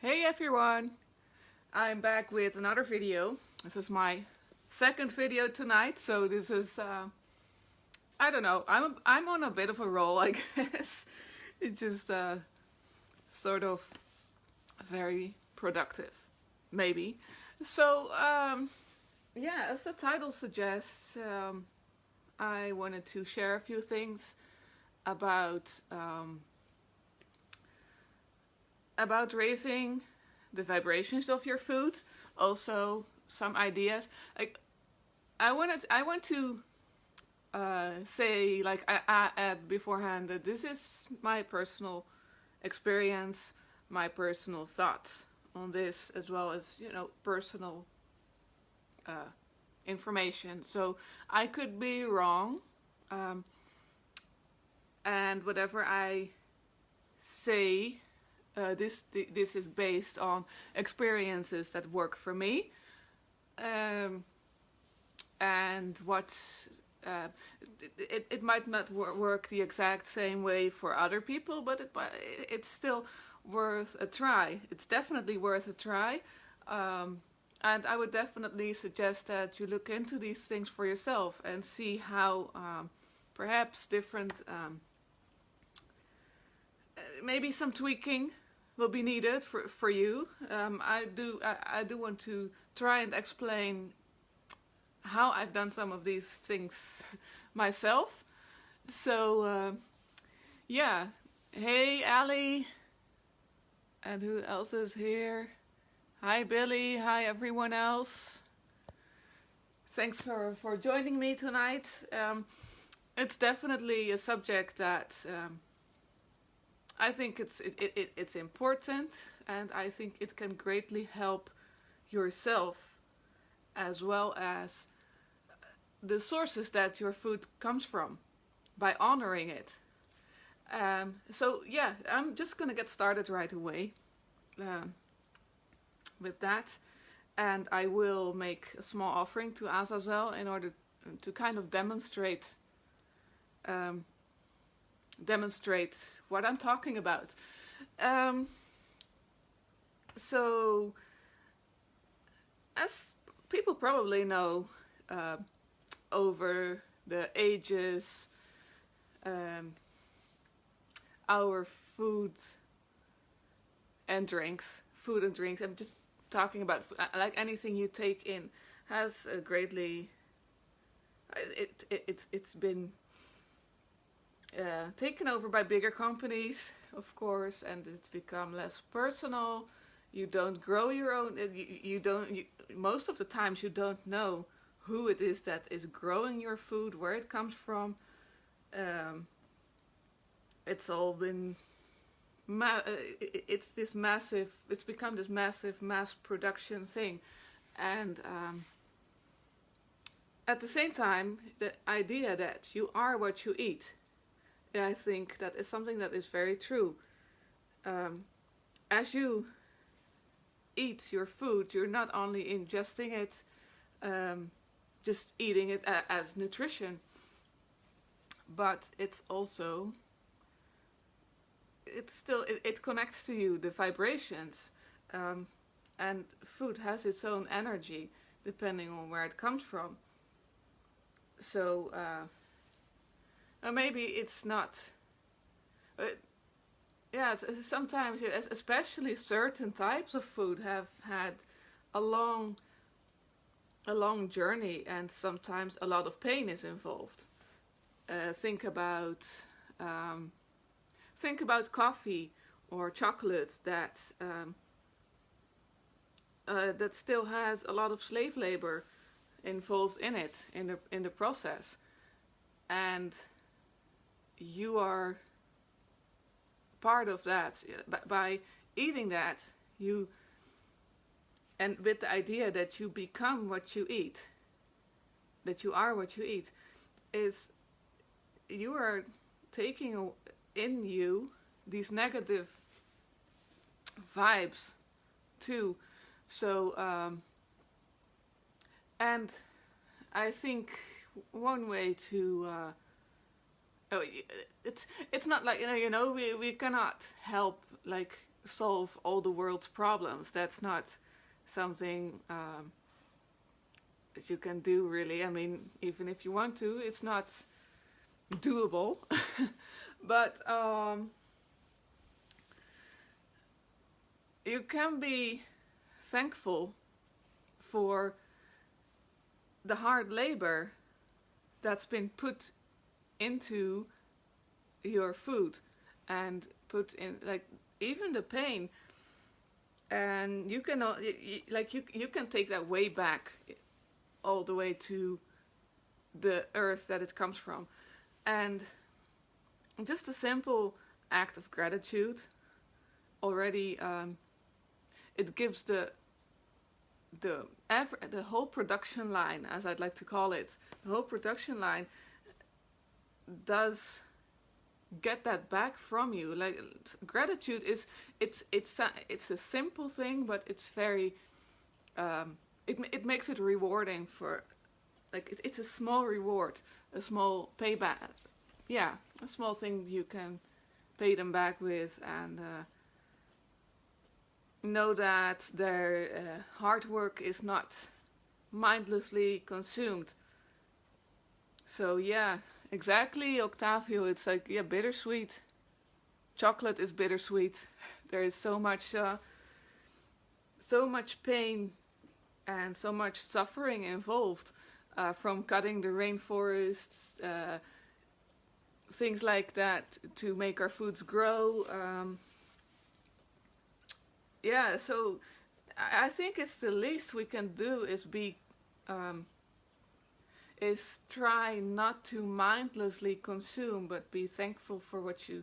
Hey everyone! I'm back with another video. This is my second video tonight, so this is, I don't know, I'm on a bit of a roll, I guess. It's just sort of very productive, maybe. So, yeah, as the title suggests, I wanted to share a few things about raising the vibrations of your food. Also, some ideas. I want to say, like I add beforehand, that this is my personal experience, my personal thoughts on this, as well as personal information. So I could be wrong, and whatever I say. This is based on experiences that work for me, and what it might not work the exact same way for other people, but it's still worth a try. It's definitely worth a try, and I would definitely suggest that you look into these things for yourself and see how perhaps different, maybe some tweaking will be needed for you. I do want to try and explain how I've done some of these things myself. So yeah, hey Ali, and who else is here? Hi Billy, hi everyone else. Thanks for joining me tonight. It's definitely a subject that I think it's important, and I think it can greatly help yourself, as well as the sources that your food comes from, by honoring it. So yeah, I'm just gonna get started right away with that, and I will make a small offering to Azazel in order to kind of demonstrate what I'm talking about. So, as people probably know, over the ages, our food and drinks, I'm just talking about food, like anything you take in, has greatly, it's been taken over by bigger companies, of course, and it's become less personal. You don't grow your own. Most of the times you don't know who it is that is growing your food, where it comes from. It's all been. It's become this massive mass production thing, and at the same time, the idea that you are what you eat. I think that is something that is very true. As you eat your food, you're not only ingesting it, just eating it as nutrition, but it's also, it connects to you, the vibrations, and food has its own energy depending on where it comes from. So maybe it's not. Yeah, sometimes, especially certain types of food have had a long journey, and sometimes a lot of pain is involved. Think about coffee or chocolate that still has a lot of slave labor involved in it, in the process, and you are part of that. By eating that, and with the idea that you become what you eat, that you are what you eat, is you are taking in you these negative vibes too. So and I think one way to it's not like we cannot help like solve all the world's problems. That's not something that you can do, really. I mean, even if you want to, it's not doable. But you can be thankful for the hard labor that's been put into your food, and put in, like, even the pain. And you can you can take that way back, all the way to the earth that it comes from. And just a simple act of gratitude already, it gives the whole production line, as I'd like to call it, the whole production line does get that back from you. Like, gratitude is, it's a simple thing, but it's very it makes it rewarding for, like, it's a small reward, a small payback. Yeah, a small thing you can pay them back with, and know that their hard work is not mindlessly consumed. So yeah, exactly, Octavio. It's like, yeah, bittersweet. Chocolate is bittersweet. There is so much pain and so much suffering involved, from cutting the rainforests, things like that, to make our foods grow. Yeah, so I think it's the least we can do is try not to mindlessly consume, but be thankful for what you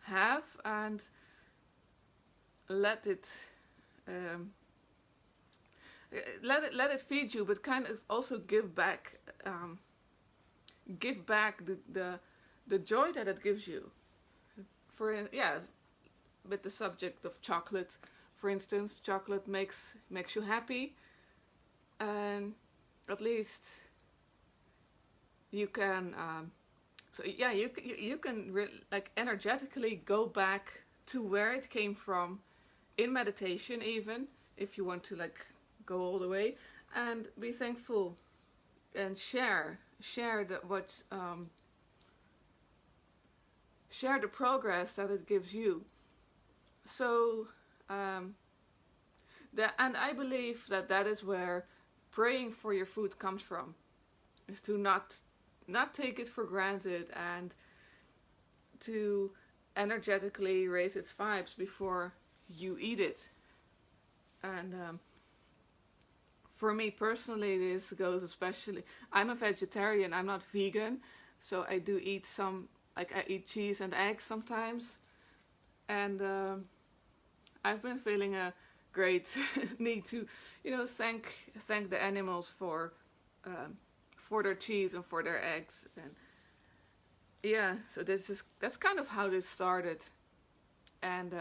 have, and let it let it feed you, but kind of also give back the joy that it gives you. With the subject of chocolate, for instance, chocolate makes you happy, and at least you can you can like energetically go back to where it came from, in meditation, even if you want to, like, go all the way, and be thankful, and share the progress that it gives you. So and I believe that is where praying for your food comes from, is to not take it for granted, and to energetically raise its vibes before you eat it. And for me personally, this goes especially, I'm a vegetarian, I'm not vegan, so I do eat I eat cheese and eggs sometimes, and I've been feeling a great need to, thank the animals for their cheese and for their eggs. And yeah, so that's kind of how this started. And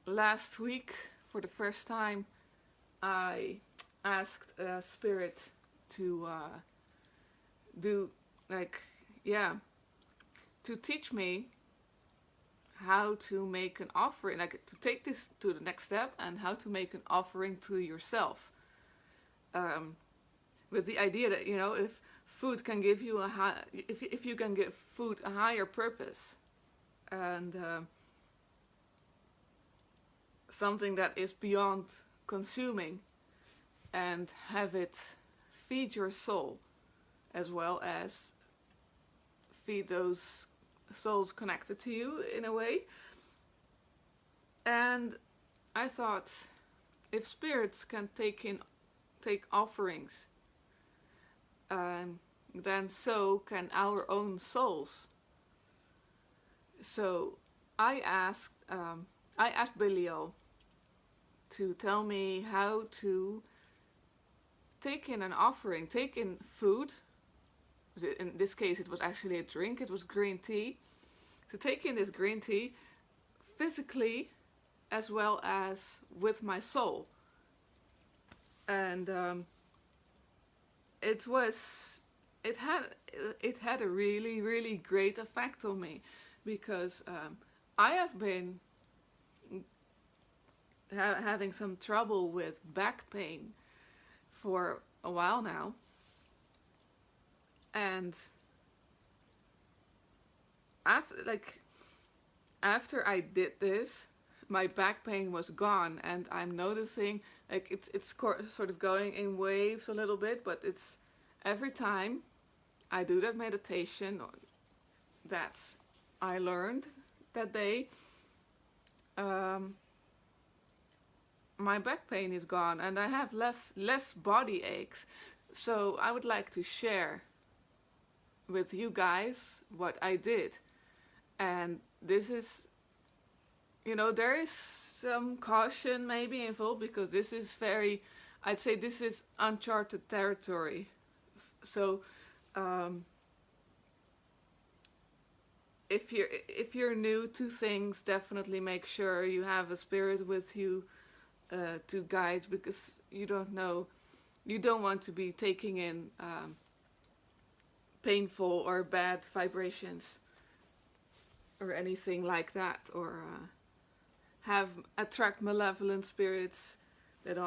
last week, for the first time, I asked Spirit to to teach me how to make an offering, like, to take this to the next step, and how to make an offering to yourself. With the idea that, if food can give you if you can give food a higher purpose, and something that is beyond consuming, and have it feed your soul, as well as feed those souls connected to you in a way. And I thought, if spirits can take offerings, then so can our own souls. So I asked Belial to tell me how to take in an offering, take in food. In this case, it was actually a drink. It was green tea. To take in this green tea physically, as well as with my soul. And it had a really, really great effect on me, because I have been having some trouble with back pain for a while now, and after I did this, my back pain was gone, and I'm noticing like it's sort of going in waves a little bit, but it's every time I do that meditation that I learned that day, my back pain is gone, and I have less body aches. So I would like to share with you guys what I did. And this is, there is some caution maybe involved, because this is I'd say this is uncharted territory. So if you're new to things, definitely make sure you have a spirit with you to guide, because you don't know, you don't want to be taking in painful or bad vibrations or anything like that, or attract malevolent spirits that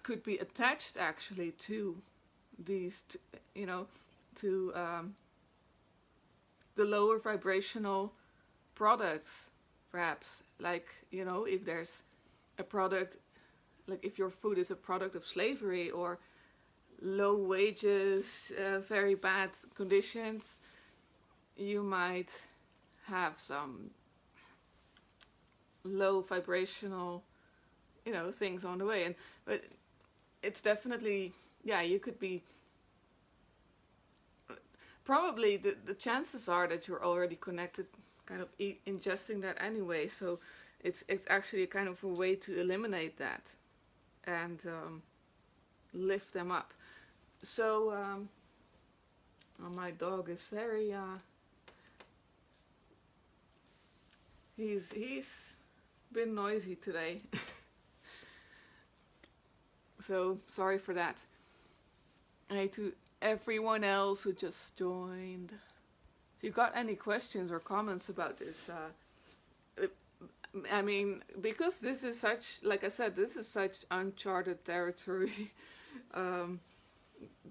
could be attached actually to these, to the lower vibrational products, perhaps. Like, if there's a product, like if your food is a product of slavery or low wages, very bad conditions, you might have some low vibrational, things on the way. But it's definitely, you could be, probably the chances are that you're already connected, kind of ingesting that anyway. So it's actually a kind of a way to eliminate that and lift them up. So my dog is very he's been noisy today. So sorry for that. And to everyone else who just joined, if you've got any questions or comments about this, I mean, because this is such, like I said, this is such uncharted territory.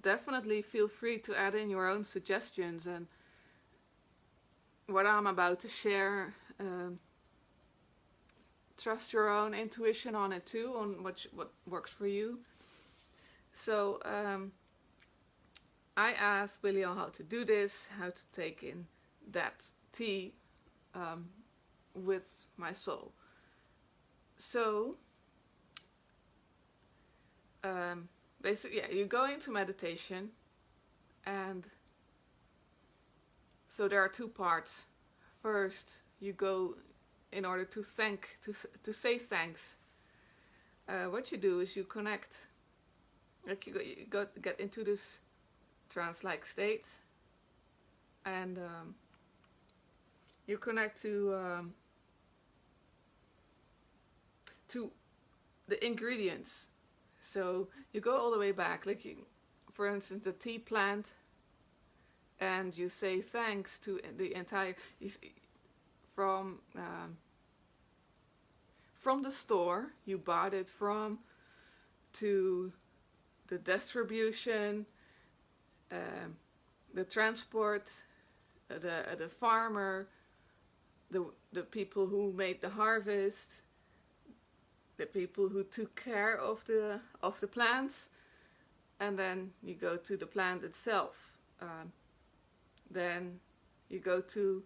Definitely feel free to add in your own suggestions, and what I'm about to share, trust your own intuition on it too, on what works for you. So I asked William how to do this, how to take in that tea with my soul. So basically, you go into meditation, and so there are two parts. First, you go in order to say thanks. What you do is you connect, like you get into this trance-like state, and you connect to the ingredients. So you go all the way back, like for instance, the tea plant, and you say thanks to the entire, from the store you bought it from, to the distribution, the transport, the farmer, the people who made the harvest, the people who took care of the plants, and then you go to the plant itself. Then you go to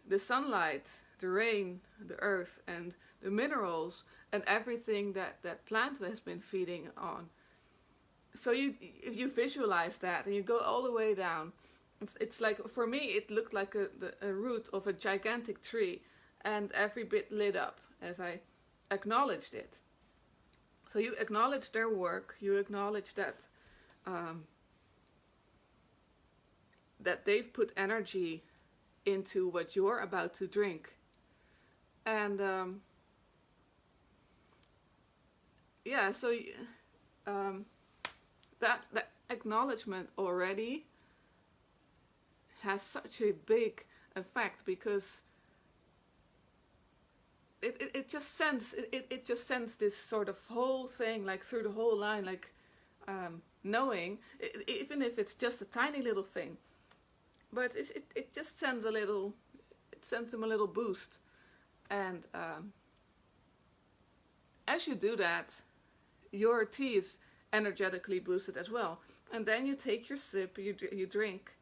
the sunlight, the rain, the earth, and the minerals, and everything that plant has been feeding on. So if you visualize that, and you go all the way down, it's like, for me, it looked like a root of a gigantic tree, and every bit lit up as I acknowledged it. So you acknowledge their work, you acknowledge that that they've put energy into what you're about to drink. And so that acknowledgement already has such a big effect, because it it just sends it just sends this sort of whole thing like through the whole line, like knowing, even if it's just a tiny little thing, but it just sends a little, it sends them a little boost. And as you do that, your tea is energetically boosted as well. And then you take your sip, you drink,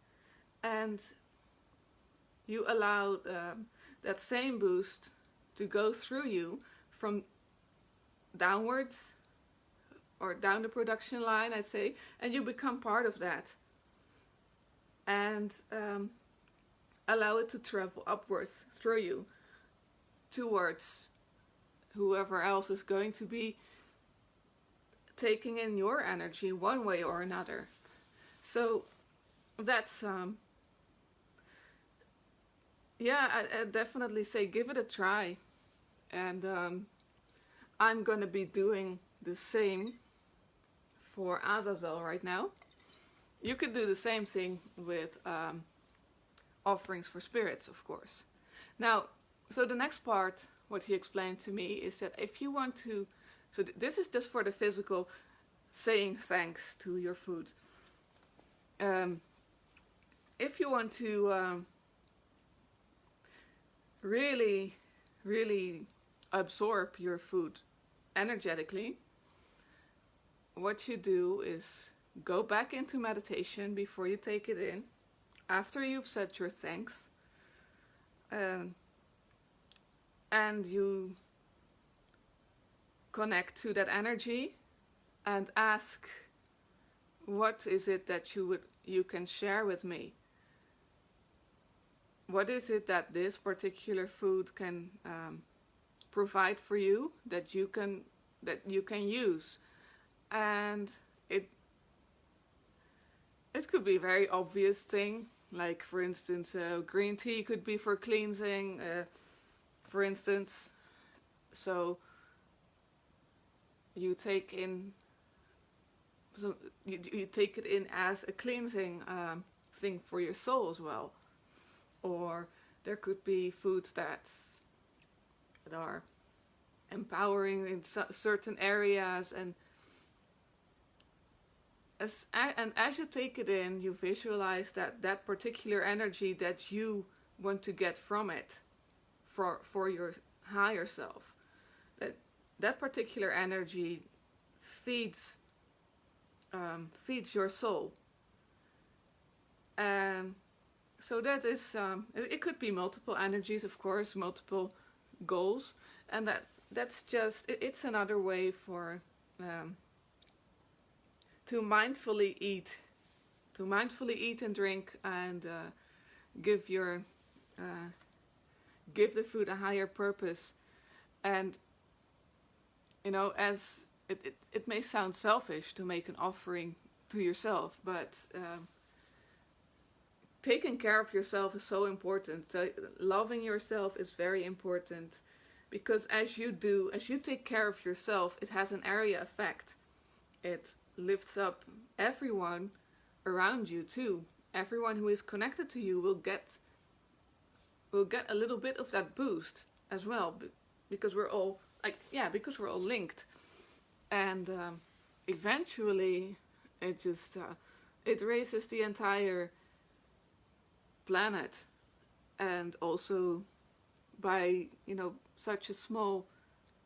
and you allow that same boost to go through you from downwards or down the production line, I'd say, and you become part of that. And allow it to travel upwards through you towards whoever else is going to be taking in your energy one way or another. So that's yeah, I definitely say give it a try. And I'm gonna be doing the same for Azazel right now. You could do the same thing with offerings for spirits, of course. Now, so the next part, what he explained to me, is that if you want to, so this is just for the physical, saying thanks to your food. If you want to really, really absorb your food energetically, what you do is go back into meditation before you take it in, after you've said your thanks, and you connect to that energy and ask, what is it that you can share with me? What is it that this particular food can provide for you that you can use? And it could be a very obvious thing, like for instance, green tea could be for cleansing, for instance. So you take in, so you take it in as a cleansing thing for your soul as well. Or there could be foods that are empowering in certain areas, and as you take it in, you visualize that particular energy that you want to get from it, for your higher self. That particular energy feeds your soul. So that is, it could be multiple energies, of course, multiple goals, and that's just, it's another way for to mindfully eat and drink, and give the food a higher purpose. And as it may sound selfish to make an offering to yourself, but taking care of yourself is so important. Loving yourself is very important, because as you take care of yourself, it has an area effect. It lifts up everyone around you too. Everyone who is connected to you will get a little bit of that boost as well, because we're all linked. And eventually it raises the entire planet. And also by such a small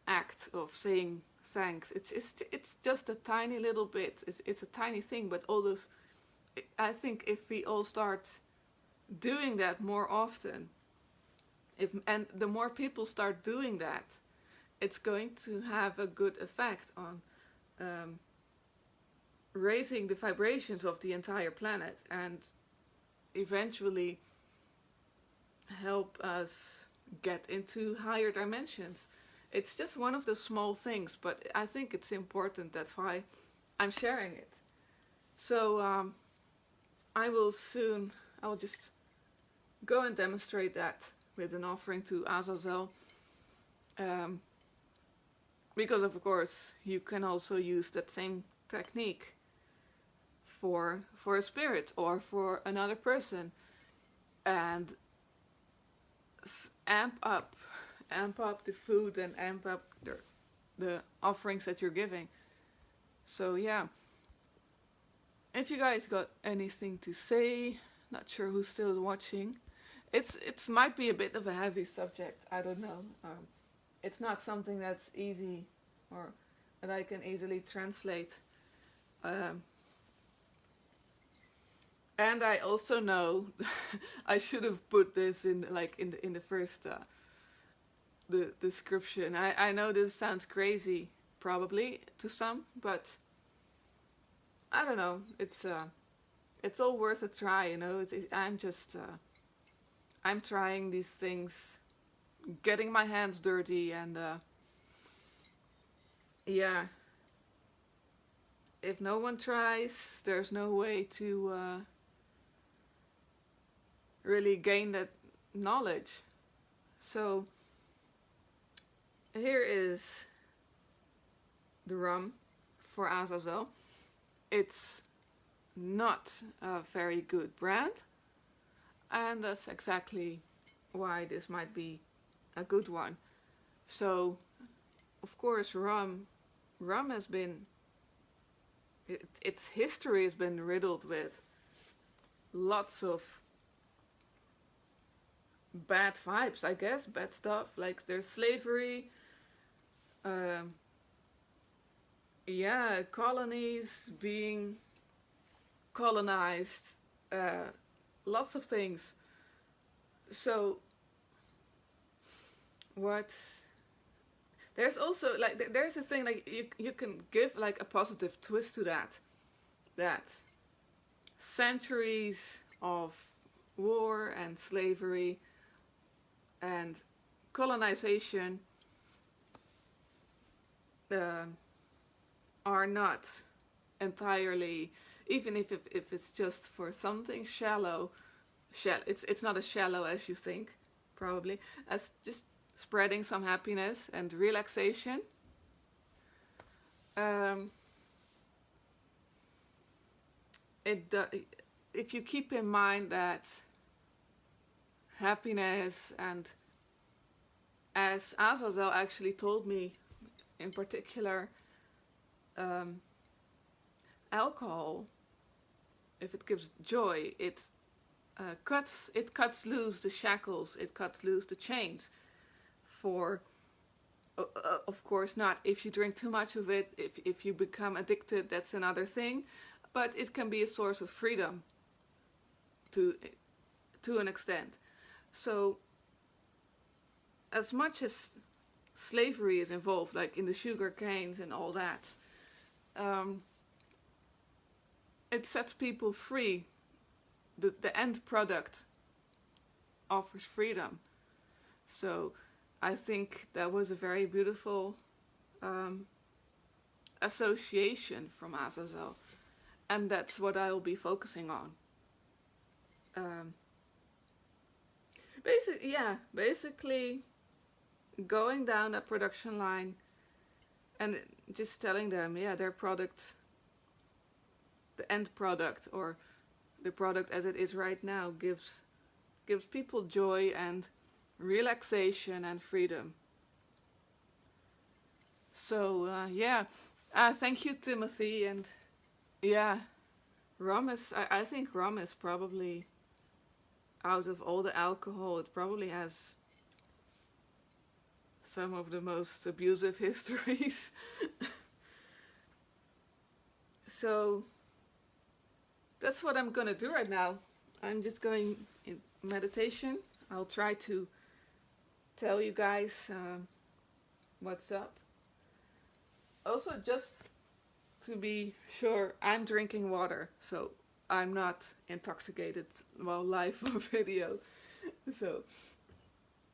act of saying thanks, it's just a tiny little bit, it's a tiny thing, but all those, I think if we all start doing that more often, and the more people start doing that, it's going to have a good effect on raising the vibrations of the entire planet, and eventually help us get into higher dimensions. It's just one of the small things, but I think it's important. That's why I'm sharing it. So I'll just go and demonstrate that with an offering to Azazel. Because of course you can also use that same technique for a spirit or for another person, and amp up amp up the food and amp up the offerings that you're giving. So yeah, if you guys got anything to say, not sure who's still watching. It's might be a bit of a heavy subject. I don't know. It's not something that's easy or that I can easily translate. Um, and I also know I should have put this in the first the description. I know this sounds crazy probably to some, but I don't know. It's all worth a try, you know. I'm just I'm trying these things, getting my hands dirty, and yeah. If no one tries, there's no way to really gain that knowledge. So here is the rum for Azazel. It's not a very good brand, and that's exactly why this might be a good one. So, of course, rum has been, its history has been riddled with lots of bad vibes, I guess, bad stuff. Like there's slavery, yeah, colonies being colonized, lots of things. So what there's also like there's this thing like you can give like a positive twist to that centuries of war and slavery and colonization are not entirely, even if it's just for something shallow, it's not as shallow as you think, probably, as just spreading some happiness and relaxation. If you keep in mind that happiness, and as Azazel actually told me in particular, alcohol, if it gives joy, it cuts loose the shackles, it cuts loose the chains. For of course not if you drink too much of it. If you become addicted, that's another thing, but it can be a source of freedom to an extent. So as much as slavery is involved, like in the sugar canes and all that, it sets people free. The end product offers freedom. So I think that was a very beautiful association from Azazel, and that's what I will be focusing on. Basically going down a production line and just telling them, yeah, their product, the end product, or the product as it is right now, gives people joy and relaxation and freedom. So thank you, Timothy. And yeah, I think rum is probably, out of all the alcohol, it probably has some of the most abusive histories. So that's what I'm gonna do right now. I'm just going in meditation. I'll try to tell you guys what's up. Also, just to be sure, I'm drinking water, so I'm not intoxicated while live on video. So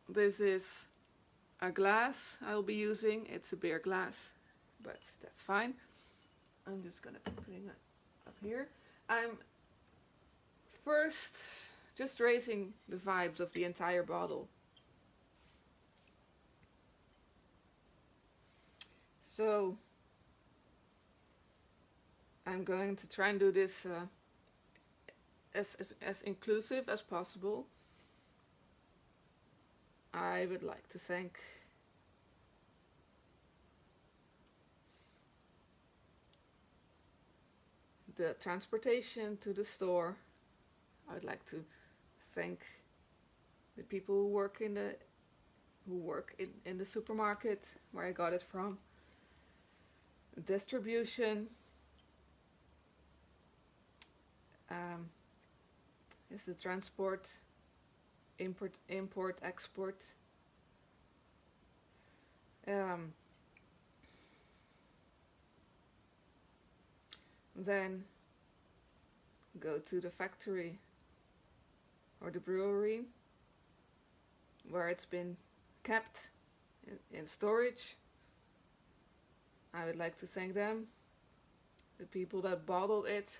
this is a glass I'll be using. It's a beer glass, but that's fine. I'm just gonna be putting it up here. I'm first just raising the vibes of the entire bottle. So I'm going to try and do this as inclusive as possible. I would like to thank the transportation to the store. I would like to thank the people who work in the supermarket where I got it from. Distribution. Is the transport, import, export. Then go to the factory or the brewery where it's been kept in storage. I would like to thank them, the people that bottled it,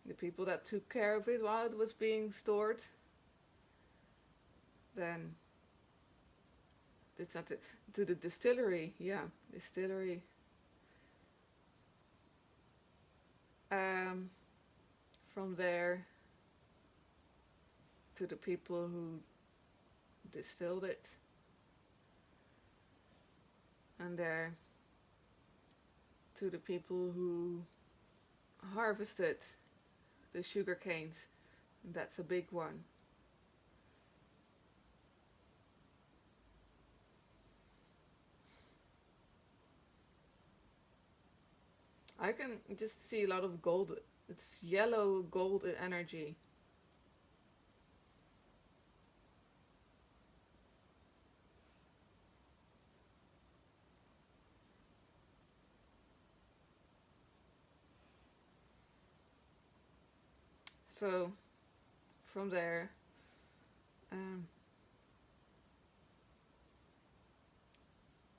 the people that took care of it while it was being stored. Then it's not to the distillery, distillery. From there to the people who distilled it, and there to the people who harvested the sugar canes. That's a big one. I can just see a lot of gold. It's yellow gold energy. So from there,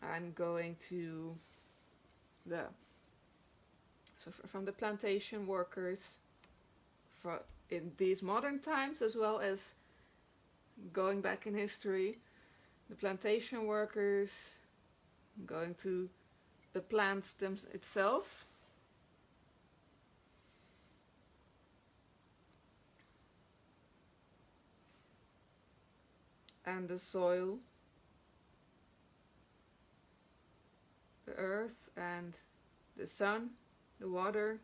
I'm going to from the plantation workers in these modern times, as well as going back in history, the plantation workers, going to the plants itself, and the soil, the earth, and the sun, the water.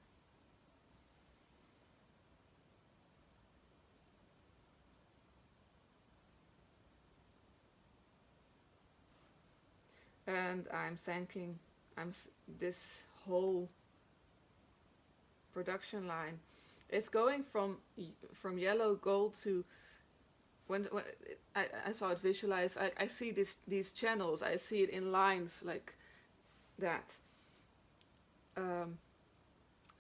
And I'm thanking this whole production line. It's going from yellow gold to when I saw it visualized. I see these channels. I see it in lines like that.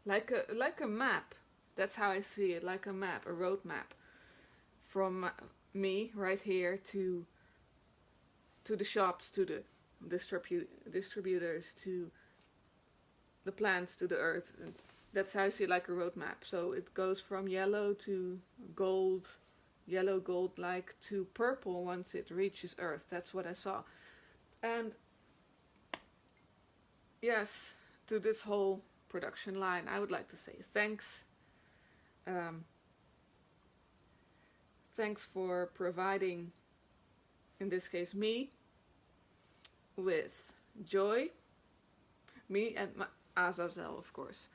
Like a map. That's how I see it, like a map, a road map. From me right here to the shops, to the distributors, to the plants, to the earth. And that's how I see it, like a road map. So it goes from yellow to gold, yellow gold like to purple once it reaches earth. That's what I saw. And yes, to this whole production line, I would like to say thanks. Thanks for providing, in this case, me with joy. Me and Azazel, of course.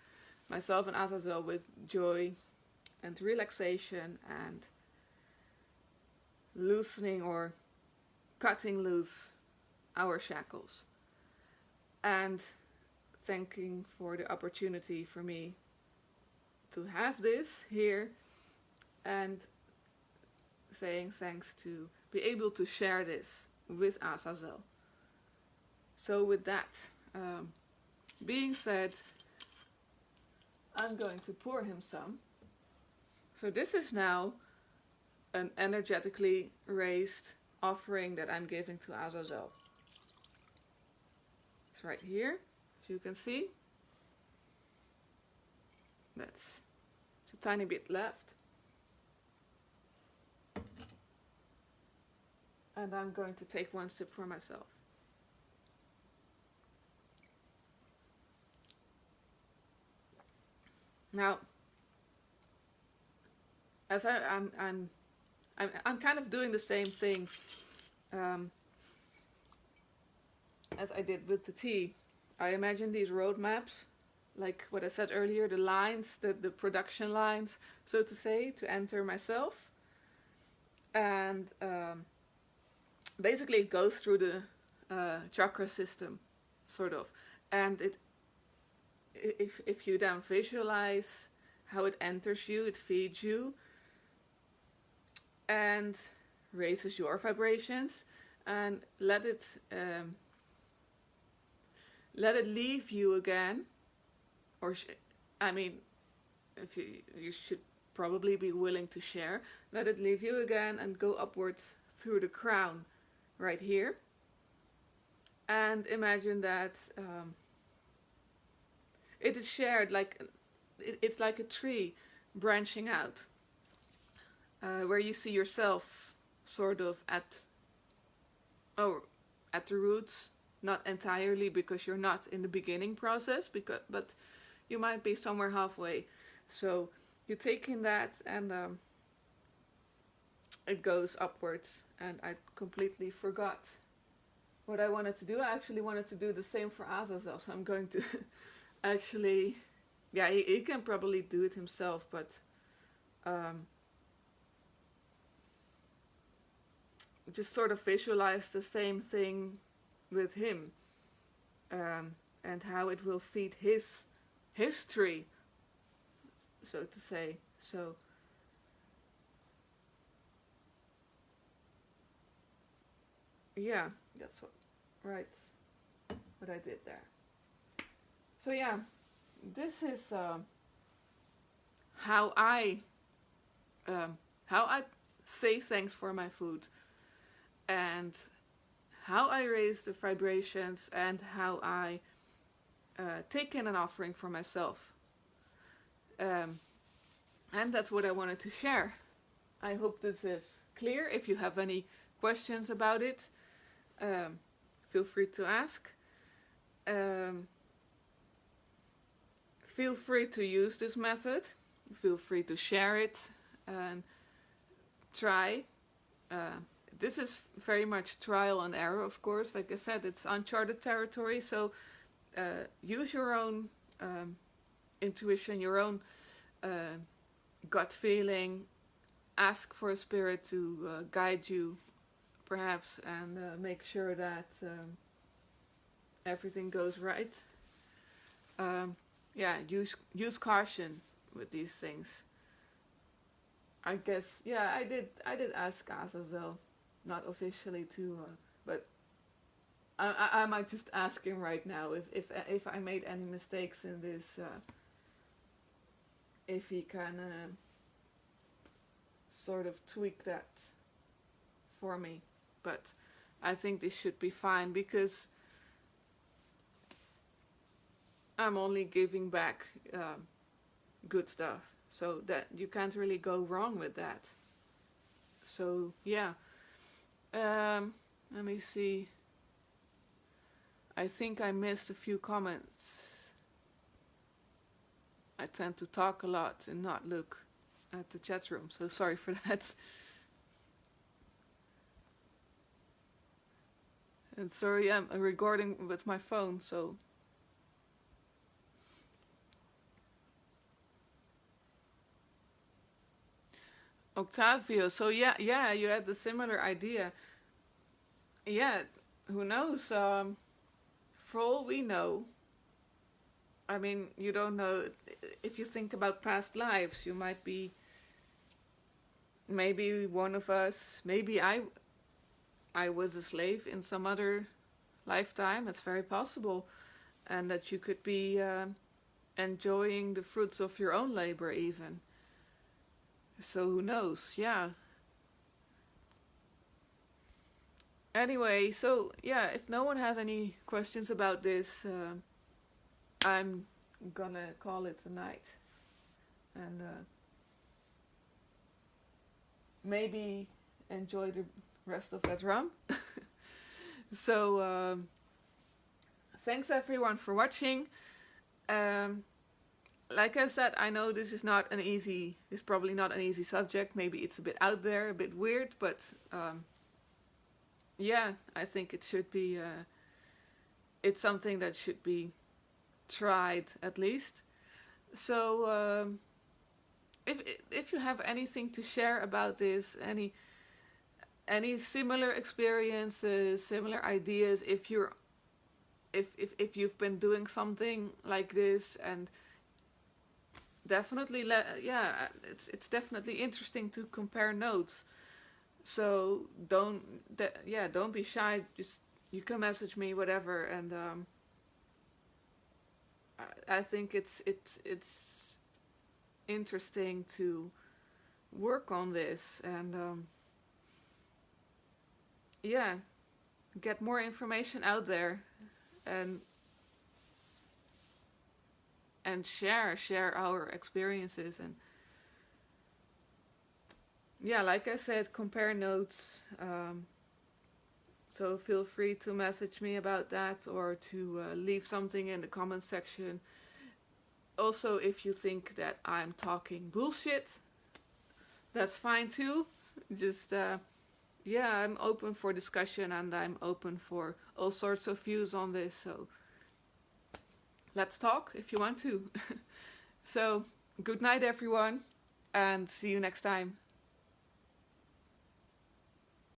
Myself and Azazel with joy and relaxation and loosening or cutting loose our shackles. And thanking for the opportunity for me to have this here, and saying thanks to be able to share this with Azazel. So with that being said, I'm going to pour him some. So this is now an energetically raised offering that I'm giving to Azazel. It's right here, as you can see. That's a tiny bit left. And I'm going to take one sip for myself. Now, as I'm I'm kind of doing the same thing um, as I did with the tea. I imagine these roadmaps, like what I said earlier, the lines, the production lines, so to say, to enter myself. And basically it goes through the chakra system, sort of. And if you then visualize how it enters you, it feeds you, and raises your vibrations, and let it leave you again, or I mean, if you should probably be willing to share, let it leave you again and go upwards through the crown, right here. And imagine that it is shared, like it's like a tree branching out, where you see yourself sort of at the roots, not entirely, because you're not in the beginning process, but you might be somewhere halfway. So you take in that, and it goes upwards. And I completely forgot what I wanted to do. I actually wanted to do the same for Azazel, so I'm going to actually, yeah, he can probably do it himself, but just sort of visualize the same thing with him, and how it will feed his tree, so to say. So yeah, that's what I did there. So yeah, this is how I say thanks for my food, and how I raise the vibrations, and how I take in an offering for myself. And that's what I wanted to share. I hope this is clear. If you have any questions about it, feel free to ask. Feel free to use this method. Feel free to share it and try. This is very much trial and error, of course. Like I said, it's uncharted territory, so use your own intuition, your own gut feeling. Ask for a spirit to guide you, perhaps, and make sure that everything goes right. Yeah, use caution with these things. I guess, yeah, I did ask Azazel, not officially to, but I'm just asking right now if I made any mistakes in this, if he can sort of tweak that for me. But I think this should be fine, because I'm only giving back good stuff, so that you can't really go wrong with that. So yeah, let me see. I think I missed a few comments. I tend to talk a lot and not look at the chat room, so sorry for that. And sorry, I'm recording with my phone, so Octavio, so yeah, you had a similar idea. Yeah, who knows? For all we know, I mean, you don't know. If you think about past lives, you might be maybe one of us. Maybe I was a slave in some other lifetime. It's very possible, and that you could be enjoying the fruits of your own labor even. So who knows? Yeah. Anyway, so yeah, if no one has any questions about this, I'm gonna call it a night, and maybe enjoy the rest of that rum. So thanks everyone for watching. like I said, I know this is not an easy, it's probably not an easy subject. Maybe it's a bit out there, a bit weird, but yeah, I think it should be, it's something that should be tried at least. So if if you have anything to share about this, any similar experiences, similar ideas, if you're if you've been doing something like this, and definitely yeah, it's definitely interesting to compare notes. So yeah, don't be shy. Just you can message me, whatever, and I think it's interesting to work on this, and yeah, get more information out there, and share our experiences, and yeah, like I said, compare notes. So feel free to message me about that, or to leave something in the comments section. Also, if you think that I'm talking bullshit, that's fine too. Just yeah, I'm open for discussion, and I'm open for all sorts of views on this. So let's talk if you want to. So good night, everyone, and see you next time.